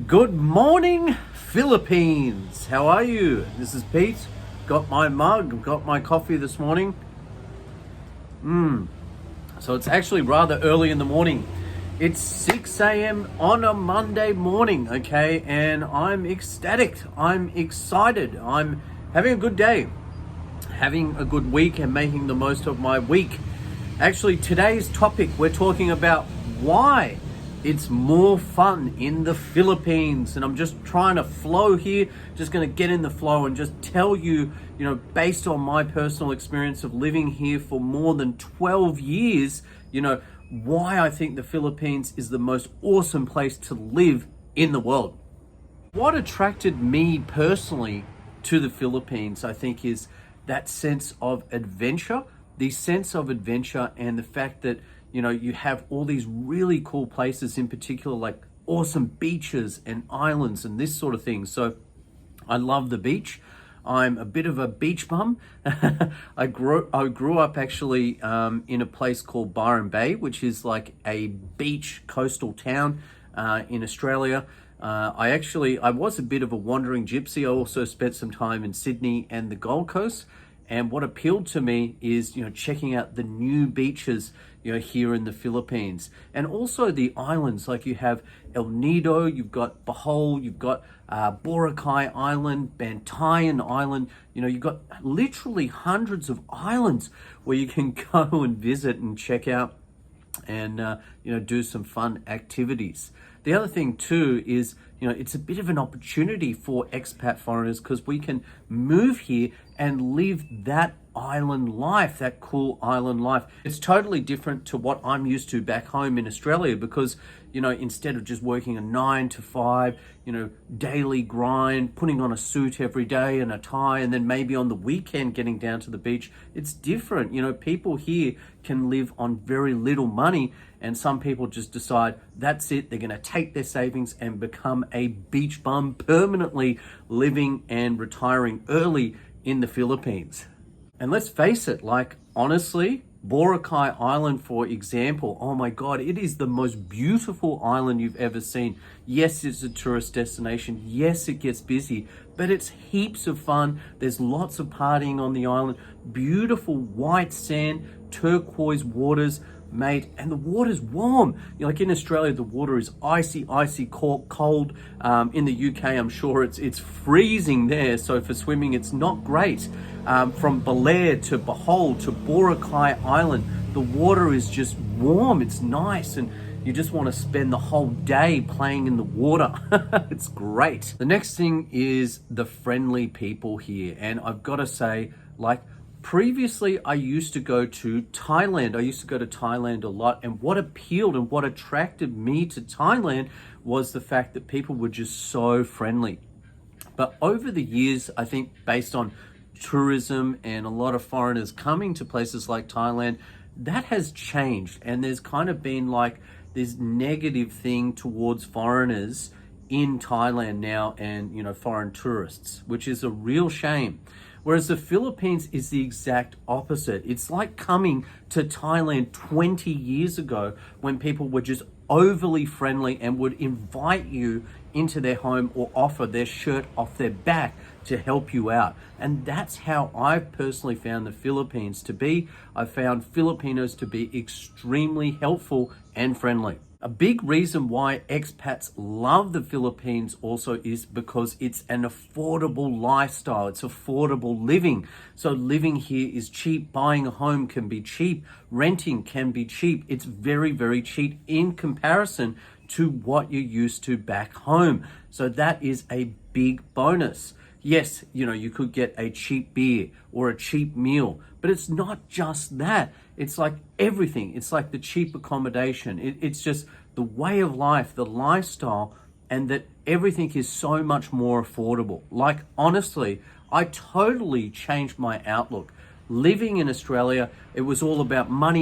Good morning, Philippines. How are you? This is Pete. Got my mug, got my coffee this morning. So it's actually rather early in the morning. It's 6 a.m. on a Monday morning, okay? And I'm ecstatic. I'm excited. I'm having a good day, having a good week, and making the most of my week. Actually, today's topic, we're talking about why it's more fun in the Philippines. And I'm just trying to flow here, just going to get in the flow and just tell you, based on my personal experience of living here for more than 12 years, why I think the Philippines is the most awesome place to live in the world. What attracted me personally to the Philippines, I think, is that sense of adventure, and the fact that you have all these really cool places, in particular, like awesome beaches and islands and this sort of thing. So I love the beach. I'm a bit of a beach bum. I grew up actually in a place called Byron Bay, which is like a beach coastal town in Australia. I was a bit of a wandering gypsy. I also spent some time in Sydney and the Gold Coast. And what appealed to me is, checking out the new beaches, here in the Philippines. And also the islands, like you have El Nido, you've got Bohol, you've got Boracay Island, Bantayan Island. You've got literally hundreds of islands where you can go and visit and check out and, do some fun activities. The other thing too is, it's a bit of an opportunity for expat foreigners because we can move here and live that island life, that cool island life. It's totally different to what I'm used to back home in Australia because, instead of just working a 9 to 5, daily grind, putting on a suit every day and a tie, and then maybe on the weekend getting down to the beach, it's different. People here can live on very little money, and some people just decide that's it. They're going to take their savings and become a beach bum permanently, living and retiring early in the Philippines. And let's face it, honestly, Boracay Island, for example, oh my God, it is the most beautiful island you've ever seen. Yes, it's a tourist destination. Yes, it gets busy, but it's heaps of fun. There's lots of partying on the island. Beautiful white sand, turquoise waters, mate, and the water's warm. Like in Australia, the water is icy cold. In the UK, I'm sure it's freezing there. So for swimming, it's not great. From Belair to Bohol to Boracay Island, the water is just warm. It's nice, and you just want to spend the whole day playing in the water. It's great. The next thing is the friendly people here, and I've got to say, previously, I used to go to Thailand. I used to go to Thailand a lot. And what appealed and what attracted me to Thailand was the fact that people were just so friendly. But over the years, I think based on tourism and a lot of foreigners coming to places like Thailand, that has changed. And there's kind of been this negative thing towards foreigners in Thailand now and, foreign tourists, which is a real shame. Whereas the Philippines is the exact opposite. It's like coming to Thailand 20 years ago when people were just overly friendly and would invite you into their home or offer their shirt off their back to help you out. And that's how I've personally found the Philippines to be. I've found Filipinos to be extremely helpful and friendly. A big reason why expats love the Philippines also is because it's an affordable lifestyle. It's affordable living. So living here is cheap. Buying a home can be cheap. Renting can be cheap. It's very, very cheap in comparison to what you're used to back home. So that is a big bonus. Yes, you could get a cheap beer or a cheap meal, but it's not just that. It's like everything. It's like the cheap accommodation. It's just the way of life, the lifestyle, and that everything is so much more affordable. Honestly, I totally changed my outlook. Living in Australia, it was all about money.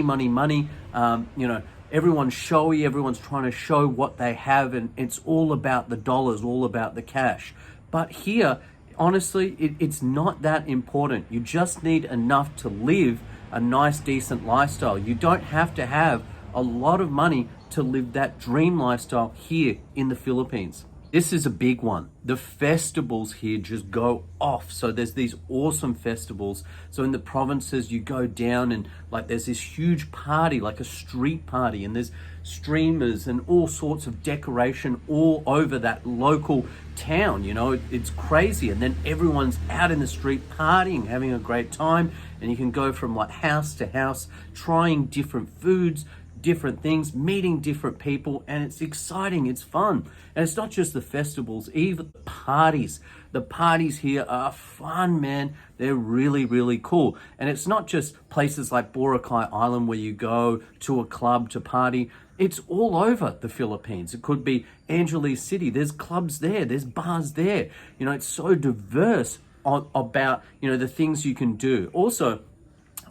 Everyone's showy, everyone's trying to show what they have, and it's all about the dollars, all about the cash. But here, honestly, it's not that important. You just need enough to live a nice, decent lifestyle. You don't have to have a lot of money to live that dream lifestyle here in the Philippines. This is a big one. The festivals here just go off. So there's these awesome festivals. So in the provinces, you go down and like there's this huge party, like a street party, and there's streamers and all sorts of decoration all over that local town. You know, it's crazy. And then everyone's out in the street partying, having a great time. And you can go from like house to house, trying different foods, different things, meeting different people, and it's exciting, it's fun. And it's not just the festivals, even the parties. The parties here are fun, man. They're really, really cool. And it's not just places like Boracay Island where you go to a club to party. It's all over the Philippines. It could be Angeles City. There's clubs there, there's bars there. You know, it's so diverse about, you know, the things you can do. Also,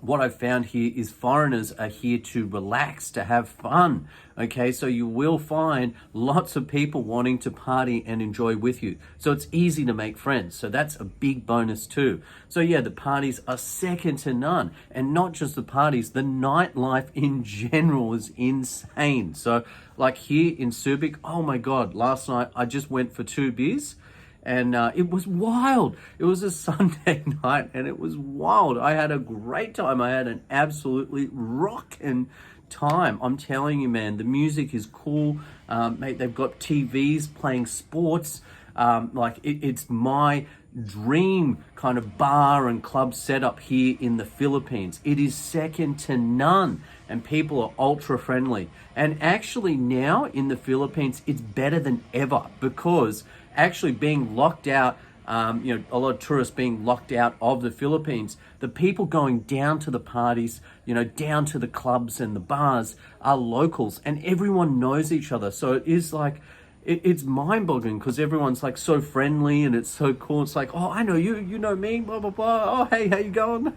what I've found here is foreigners are here to relax, to have fun. Okay, so you will find lots of people wanting to party and enjoy with you. So it's easy to make friends. So that's a big bonus too. So yeah, the parties are second to none. And not just the parties, the nightlife in general is insane. So like here in Subic, oh my God, last night I just went for 2 beers. And it was wild. It was a Sunday night and it was wild. I had a great time. I had an absolutely rockin' time. I'm telling you, man, the music is cool. Mate, they've got TVs playing sports. It's my dream kind of bar and club setup here in the Philippines. It is second to none, and people are ultra friendly. And actually now in the Philippines, it's better than ever because actually being locked out, a lot of tourists being locked out of the Philippines, the people going down to the parties, down to the clubs and the bars are locals, and everyone knows each other. So it is like, it's mind-boggling because everyone's like so friendly and it's so cool. It's like, oh, I know you, you know me, blah, blah, blah. Oh, hey, how you going?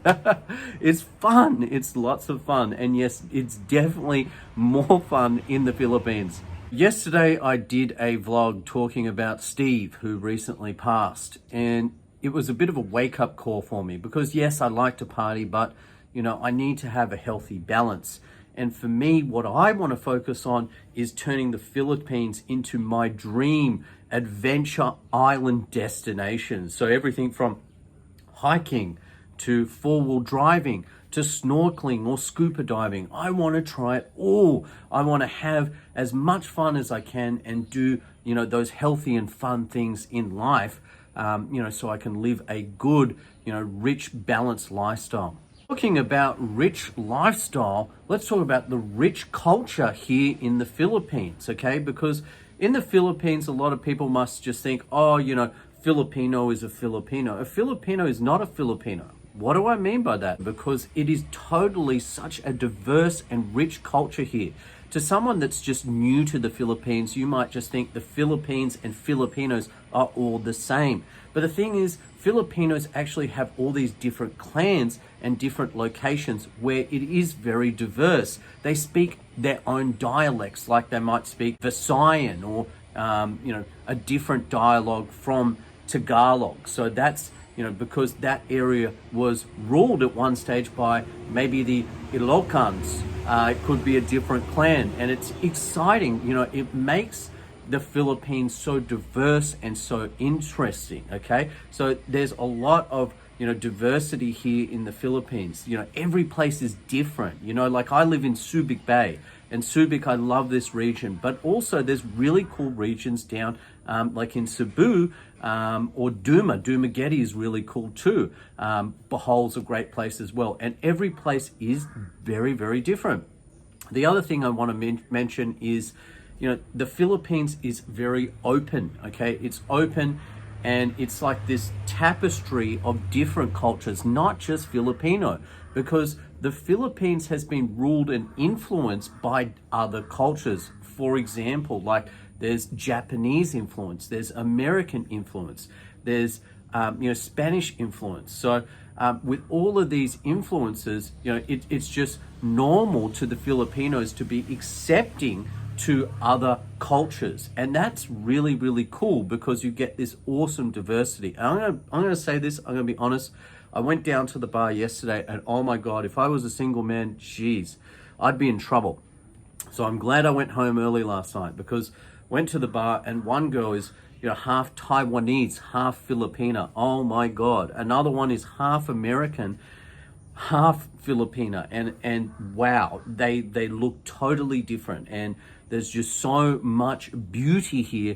It's fun. It's lots of fun. And yes, it's definitely more fun in the Philippines. Yesterday, I did a vlog talking about Steve, who recently passed. And it was a bit of a wake-up call for me because, yes, I like to party, but, I need to have a healthy balance. And for me, what I want to focus on is turning the Philippines into my dream adventure island destination. So everything from hiking to four-wheel driving to snorkeling or scuba diving. I want to try it all. I want to have as much fun as I can and do, those healthy and fun things in life, so I can live a good, rich, balanced lifestyle. Talking about rich lifestyle, let's talk about the rich culture here in the Philippines, okay? Because in the Philippines, a lot of people must just think, oh, Filipino is a Filipino. A Filipino is not a Filipino. What do I mean by that? Because it is totally such a diverse and rich culture here. To someone that's just new to the Philippines, you might just think the Philippines and Filipinos are all the same. But the thing is, Filipinos actually have all these different clans and different locations where it is very diverse. They speak their own dialects, like they might speak Visayan or, a different dialogue from Tagalog. So that's, because that area was ruled at one stage by maybe the Ilocans. It could be a different clan, and it's exciting. It makes the Philippines so diverse and so interesting. Okay, so there's a lot of diversity here in the Philippines. Every place is different. Like I live in Subic Bay, and Subic, I love this region, but also there's really cool regions down like in Cebu or Dumaguete is really cool too. Bohol's a great place as well, and every place is very, very different. The other thing I want to mention is, the Philippines is very open, okay? It's open and it's like this tapestry of different cultures, not just Filipino, because the Philippines has been ruled and influenced by other cultures. For example, like there's Japanese influence, there's American influence, there's Spanish influence. So with all of these influences, it's just normal to the Filipinos to be accepting to other cultures, and that's really, really cool because you get this awesome diversity. And I'm gonna say this, I'm gonna be honest, I went down to the bar yesterday and oh my God, if I was a single man, geez, I'd be in trouble. So I'm glad I went home early last night, because went to the bar and one girl is, half Taiwanese, half Filipina. Oh my God. Another one is half American, half Filipina, and wow, they look totally different, and there's just so much beauty here.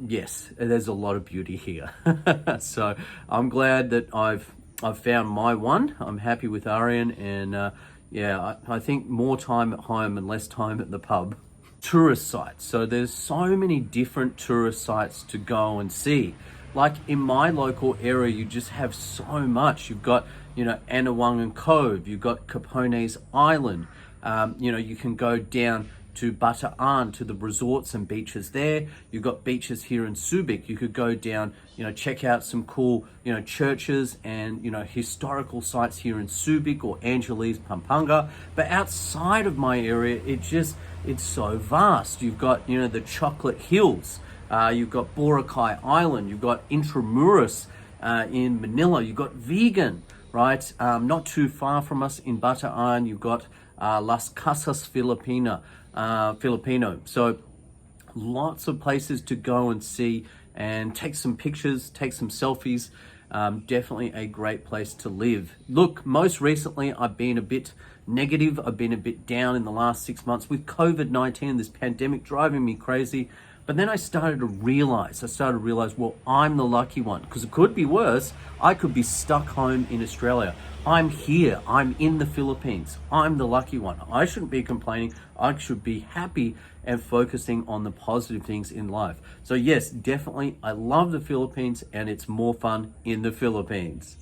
Yes, there's a lot of beauty here. So I'm glad that I've found my one. I'm happy with Arian, and yeah, I think more time at home and less time at the pub. Tourist sites. So there's so many different tourist sites to go and see. Like in my local area, you just have so much. You've got, Anawangan Cove, you've got Capones Island. You can go down to Bataan, to the resorts and beaches there. You've got beaches here in Subic. You could go down, check out some cool, churches and, historical sites here in Subic or Angeles, Pampanga. But outside of my area, it's so vast. You've got, the Chocolate Hills. You've got Boracay Island. You've got Intramuros in Manila. You've got Vegan, right? Not too far from us in Bataan, you've got Las Casas Filipino. So lots of places to go and see and take some pictures, take some selfies. Definitely a great place to live. Look, most recently I've been a bit negative. I've been a bit down in the last 6 months with COVID-19, this pandemic driving me crazy. But then I started to realize, well, I'm the lucky one, because it could be worse. I could be stuck home in Australia. I'm here. I'm in the Philippines. I'm the lucky one. I shouldn't be complaining. I should be happy and focusing on the positive things in life. So yes, definitely, I love the Philippines, and it's more fun in the Philippines.